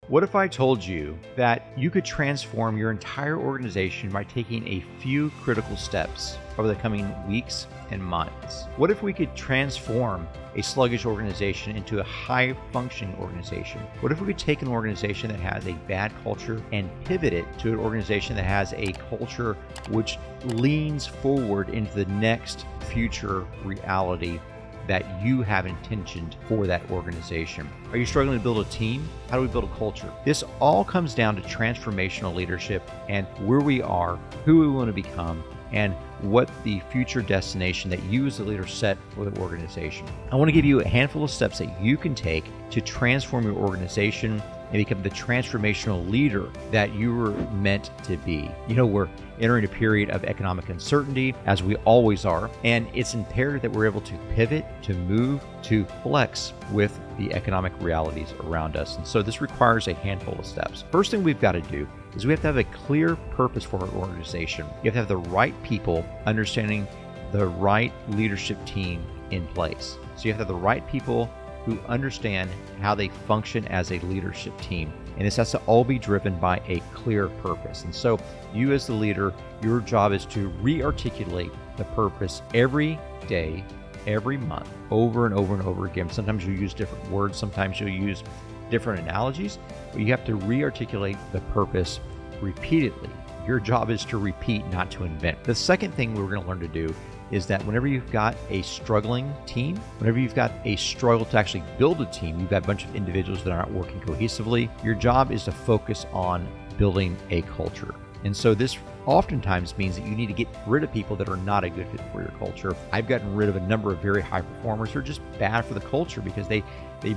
What if I told you that you could transform your entire organization by taking a few critical steps over the coming weeks and months? What if we could transform a sluggish organization into a high-functioning organization? What if we could take an organization that has a bad culture and pivot it to an organization that has a culture which leans forward into the next future reality that you have intentioned for that organization? Are you struggling to build a team? How do we build a culture? This all comes down to transformational leadership and where we are, who we want to become, and what the future destination that you as a leader set for the organization. I want to give you a handful of steps that you can take to transform your organization and become the transformational leader that you were meant to be. You know, we're entering a period of economic uncertainty, as we always are, and it's imperative that we're able to pivot, to move, to flex with the economic realities around us. And so this requires a handful of steps. First thing we've got to do is we have to have a clear purpose for our organization. You have to have the right people understanding the right leadership team in place. So you have to have the right people who understand how they function as a leadership team. And this has to all be driven by a clear purpose. And so you as the leader, your job is to re-articulate the purpose every day, every month, over and over and over again. Sometimes you'll use different words, sometimes you'll use different analogies, but you have to re-articulate the purpose repeatedly. Your job is to repeat, not to invent. The second thing we're going to learn to do is that whenever you've got a struggling team, whenever you've got a struggle to actually build a team, you've got a bunch of individuals that aren't working cohesively, your job is to focus on building a culture. And so this oftentimes means that you need to get rid of people that are not a good fit for your culture. I've gotten rid of a number of very high performers who are just bad for the culture because they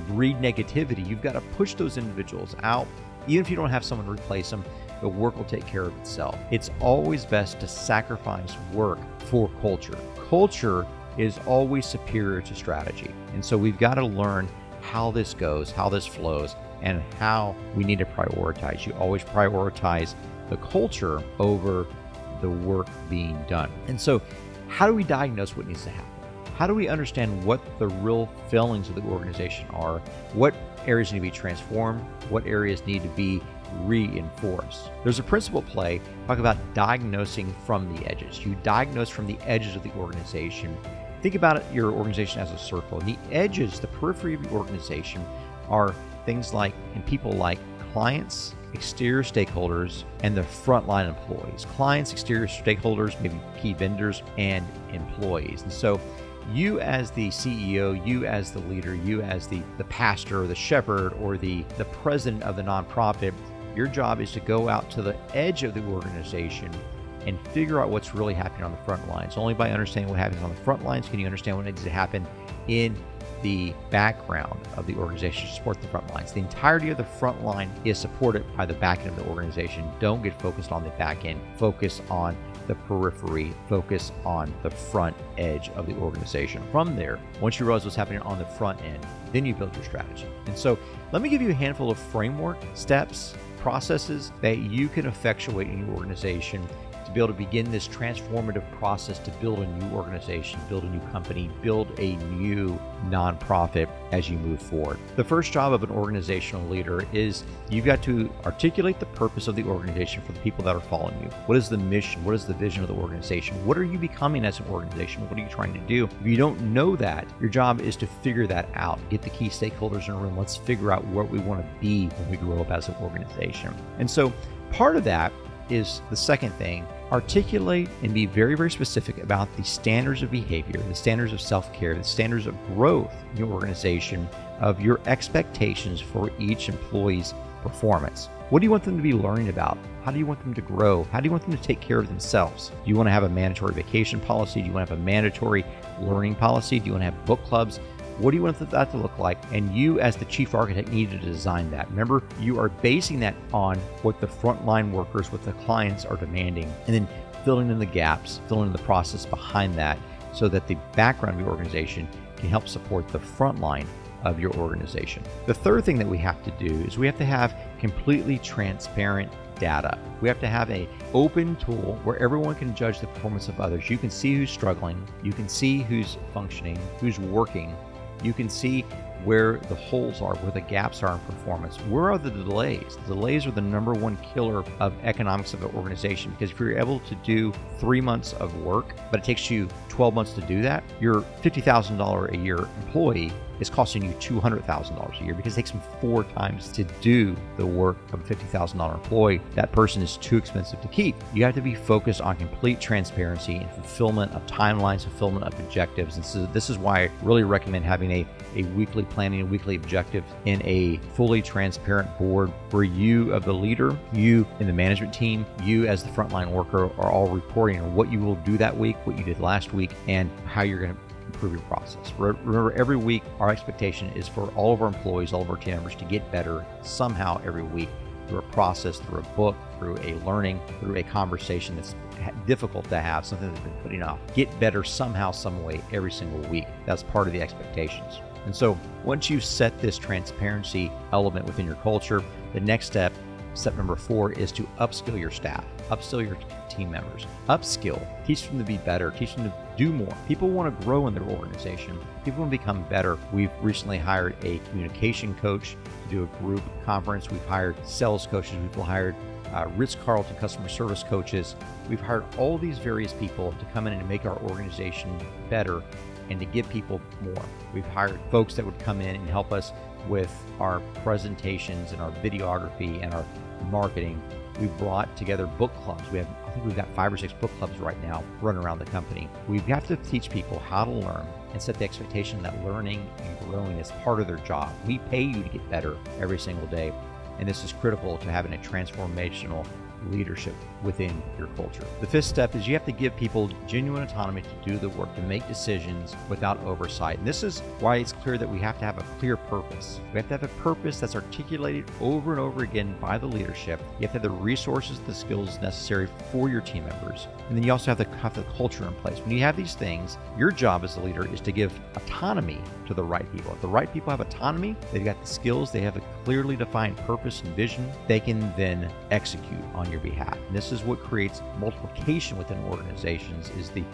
breed negativity. You've got to push those individuals out. Even if you don't have someone to replace them, the work will take care of itself. It's always best to sacrifice work for culture. Culture is always superior to strategy. And so we've got to learn how this goes, how this flows, and how we need to prioritize. You always prioritize the culture over the work being done. And so how do we diagnose what needs to happen? How do we understand what the real failings of the organization are? What areas need to be transformed? What areas need to be reinforced? There's a principle at play, talk about diagnosing from the edges. You diagnose from the edges of the organization. Think about it, your organization as a circle. And the edges, the periphery of your organization, are things like, and people like clients, exterior stakeholders, and the frontline employees. Clients, exterior stakeholders, maybe key vendors, and employees. And so you as the CEO, you as the leader, you as the pastor or the shepherd or the president of the nonprofit, your job is to go out to the edge of the organization and figure out what's really happening on the front lines. Only by understanding what happens on the front lines can you understand what needs to happen in the background of the organization to support the front lines. The entirety of the front line is supported by the back end of the organization. Don't get focused on the back end. Focus on the periphery. Focus on the front edge of the organization. From there, once you realize what's happening on the front end, then you build your strategy. And so let me give you a handful of framework, steps, processes that you can effectuate in your organization to be able to begin this transformative process to build a new organization, build a new company, build a new nonprofit as you move forward. The first job of an organizational leader is you've got to articulate the purpose of the organization for the people that are following you. What is the mission? What is the vision of the organization? What are you becoming as an organization? What are you trying to do? If you don't know that, your job is to figure that out. Get the key stakeholders in a room. Let's figure out what we want to be when we grow up as an organization. And so part of that is the second thing. Articulate and be very, very specific about the standards of behavior, the standards of self-care, the standards of growth in your organization, of your expectations for each employee's performance. What do you want them to be learning about? How do you want them to grow? How do you want them to take care of themselves? Do you want to have a mandatory vacation policy? Do you want to have a mandatory learning policy? Do you want to have book clubs? What do you want that to look like? And you as the chief architect need to design that. Remember, you are basing that on what the frontline workers, what the clients are demanding, and then filling in the gaps, filling in the process behind that so that the background of your organization can help support the front line of your organization. The third thing that we have to do is we have to have completely transparent data. We have to have an open tool where everyone can judge the performance of others. You can see who's struggling. You can see who's functioning, who's working. You can see where the holes are, where the gaps are in performance. Where are the delays? The delays are the number one killer of economics of an organization, because if you're able to do 3 months of work, but it takes you 12 months to do that, your $50,000 a year employee is costing you $200,000 a year, because it takes them 4 times to do the work of a $50,000 employee. That person is too expensive to keep. You have to be focused on complete transparency and fulfillment of timelines, fulfillment of objectives. And so this is why I really recommend having a weekly planning, a weekly objective in a fully transparent board where you, of the leader, you in the management team, you as the frontline worker, are all reporting on what you will do that week, what you did last week, and how you're going to improve your process. Remember, every week, our expectation is for all of our employees, all of our team members to get better somehow every week, through a process, through a book, through a learning, through a conversation that's difficult to have, something that's been putting off. Get better somehow, some way every single week. That's part of the expectations. And so once you set this transparency element within your culture, the next step number 4, is to upskill your staff, upskill your team members, upskill, teach them to be better, teach them to do more. People want to grow in their organization. People want to become better. We've recently hired a communication coach to do a group conference. We've hired sales coaches. We've hired Ritz-Carlton customer service coaches. We've hired all these various people to come in and to make our organization better and to give people more. We've hired folks that would come in and help us with our presentations and our videography and our marketing. We've brought together book clubs. I think we've got 5 or 6 book clubs right now running around the company. We have to teach people how to learn and set the expectation that learning and growing is part of their job. We pay you to get better every single day. And this is critical to having a transformational leadership within your culture. The 5th step is you have to give people genuine autonomy to do the work, to make decisions without oversight. And this is why it's clear that we have to have a clear purpose. We have to have a purpose that's articulated over and over again by the leadership. You have to have the resources, the skills necessary for your team members. And then you also have the culture in place. When you have these things, your job as a leader is to give autonomy to the right people. If the right people have autonomy, they've got the skills, they have a clearly defined purpose and vision, they can then execute on your behalf. And this is what creates multiplication within organizations, is the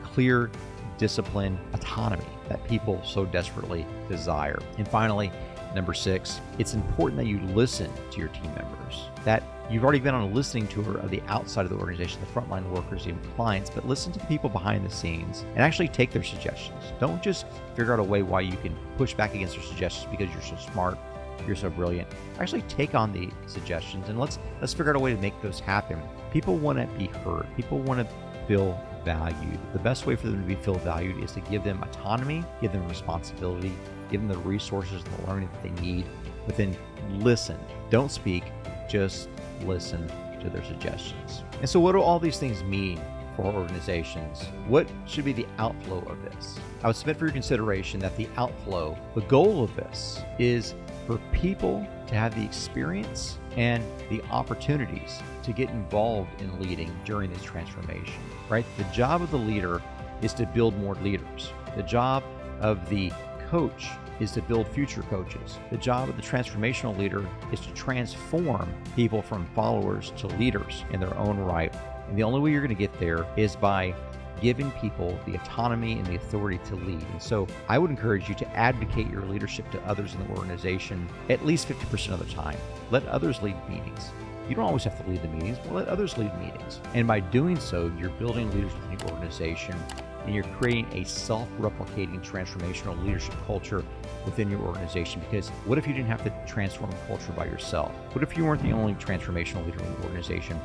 clear discipline autonomy that people so desperately desire. And finally, number 6, it's important that you listen to your team members. That you've already been on a listening tour of the outside of the organization, the frontline workers, the clients, but listen to the people behind the scenes and actually take their suggestions. Don't just figure out a way why you can push back against their suggestions because you're so smart, you're so brilliant. Actually take on the suggestions and let's figure out a way to make those happen. People want to be heard. People want to feel valued. The best way for them to feel valued is to give them autonomy, give them responsibility, give them the resources and the learning that they need, but then listen. Don't speak, just listen to their suggestions. And so what do all these things mean for organizations? What should be the outflow of this? I would submit for your consideration that the outflow, the goal of this, is for people to have the experience and the opportunities to get involved in leading during this transformation, right? The job of the leader is to build more leaders. The job of the coach is to build future coaches. The job of the transformational leader is to transform people from followers to leaders in their own right. And the only way you're going to get there is by giving people the autonomy and the authority to lead. And so I would encourage you to advocate your leadership to others in the organization at least 50% of the time. Let others lead meetings. You don't always have to lead the meetings, but let others lead meetings. And by doing so, you're building leaders within your organization, and you're creating a self-replicating transformational leadership culture within your organization. Because what if you didn't have to transform the culture by yourself? What if you weren't the only transformational leader in the organization?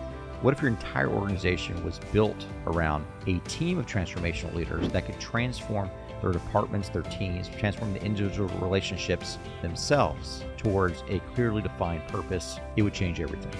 What if your entire organization was built around a team of transformational leaders that could transform their departments, their teams, transform the individual relationships themselves towards a clearly defined purpose? It would change everything.